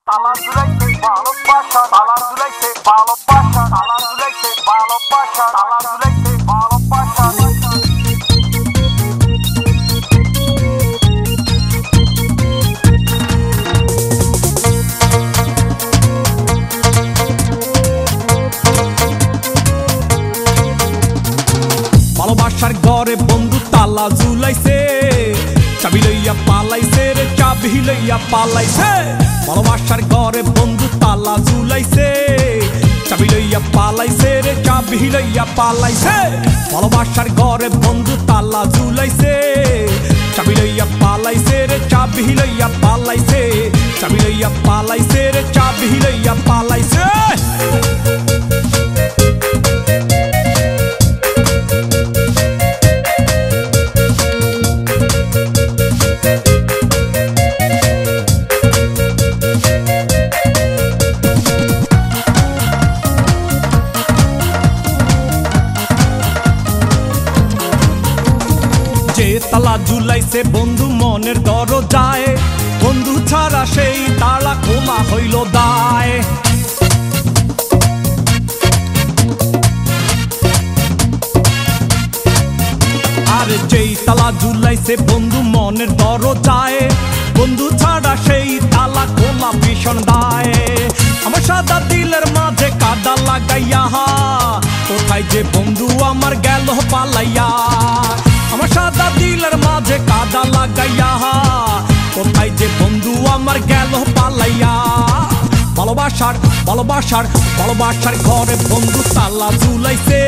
তালা ঝুলাইছে ভালোবাসা, তালা ঝুলাইছে ভালোবাসা, তালা ঝুলাইছে ভালোবাসা, তালা ঝুলাইছে ভালোবাসা। ভালোবাসার ঘরে বন্ধু তালা ঝুলাইছে, চাবি লইয়া পালাইছে রে, চাবি লইয়া পালাইছে। ভালোবাসার ঘরে বন্ধু তালা ঝুলাইছে, চাবি লইয়া পালাইছে রে, চাবি লইয়া পালাইছে। ভালোবাসার ঘরে বন্ধু তালা ঝুলাইছে, চাবি লইয়া পালাইছে রে, চাবি লইয়া পালাইছে। চাবি লইয়া পালাইছে রে, চাবি লইয়া পালাইছে। যে তালা ঝুলাইছে বন্ধু মনের দরজায়, বন্ধু ছাড়া সেই তালা খোলা হইল দায়। আর যেই তালা ঝুলাইছে বন্ধু মনের দরজায়, বন্ধু ছাড়া সেই তালা খোলা ভীষণ দায়। আমার সাদা দিলের মাঝে কাদা লাগাইয়া, কোথায় যে বন্ধু আমার গেল পালাইয়া। আমার সাদা দিলের মাঝে কাদা লাগাইয়া, কোথায় যে বন্ধু আমার গেল পালাইয়া। ভালোবাসার ভালোবাসার ভালোবাসার ঘরে বন্ধু তালা ঝুলাইছে,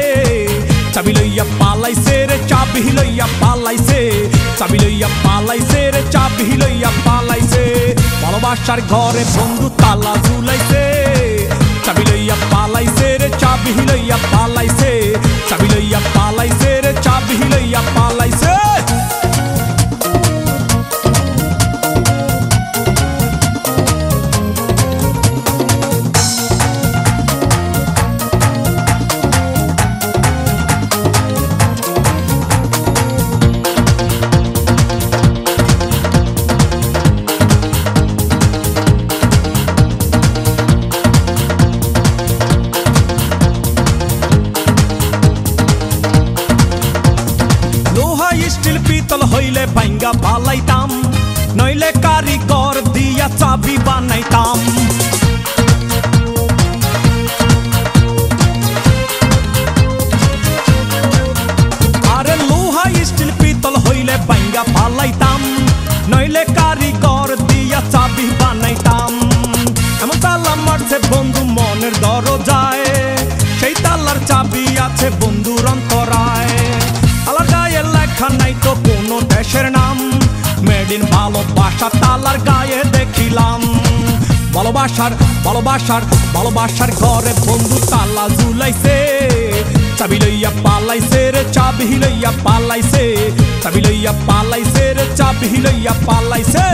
চাবি লইয়া পালাইছে রে, চাবি লইয়া পালাইছে। চাবি লইয়া পালাইছে রে, চাবি লইয়া পালাইছে। ভালোবাসার ঘরে বন্ধু তালা ঝুলাইছে, চাবি লইয়া পালাইছে রে, চাবি লইয়া পালাইছে। চাবি লইয়া পালাইছে রে, চাবি লইয়া পালাইছে। স্টিল পিতল হইলে ভাঙ্গা পালাইতাম, নইলে কারিগর দিয়া চাবি বানাইতাম। আরে লোহা স্টিল পিতল হইলে ভাঙ্গা পালাইতাম, নইলে কারিগর দিয়া চাবি বানাইতাম। এমন তালা মারছে বন্ধু মনের দরজায়, সেই তালার চাবি আছে বন্ধুর অন্তরায়। তালার গায়ে লেখা নাই তো কোনো দেশের নাম, মেড ইন ভালোবাসা তালার গায়ে দেখিলাম। ভালোবাসার ভালোবাসার ভালোবাসার ঘরে বন্ধু তালা ঝুলাইছে, চাবি লইয়া পালাইছে রে, চাবি লইয়া পালাইছে। চাবি লইয়া পালাইছে রে, চাবি লইয়া পালাইছে।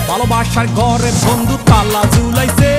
ভালোবাসার ঘরে বন্ধু তালা ঝুলাইছে,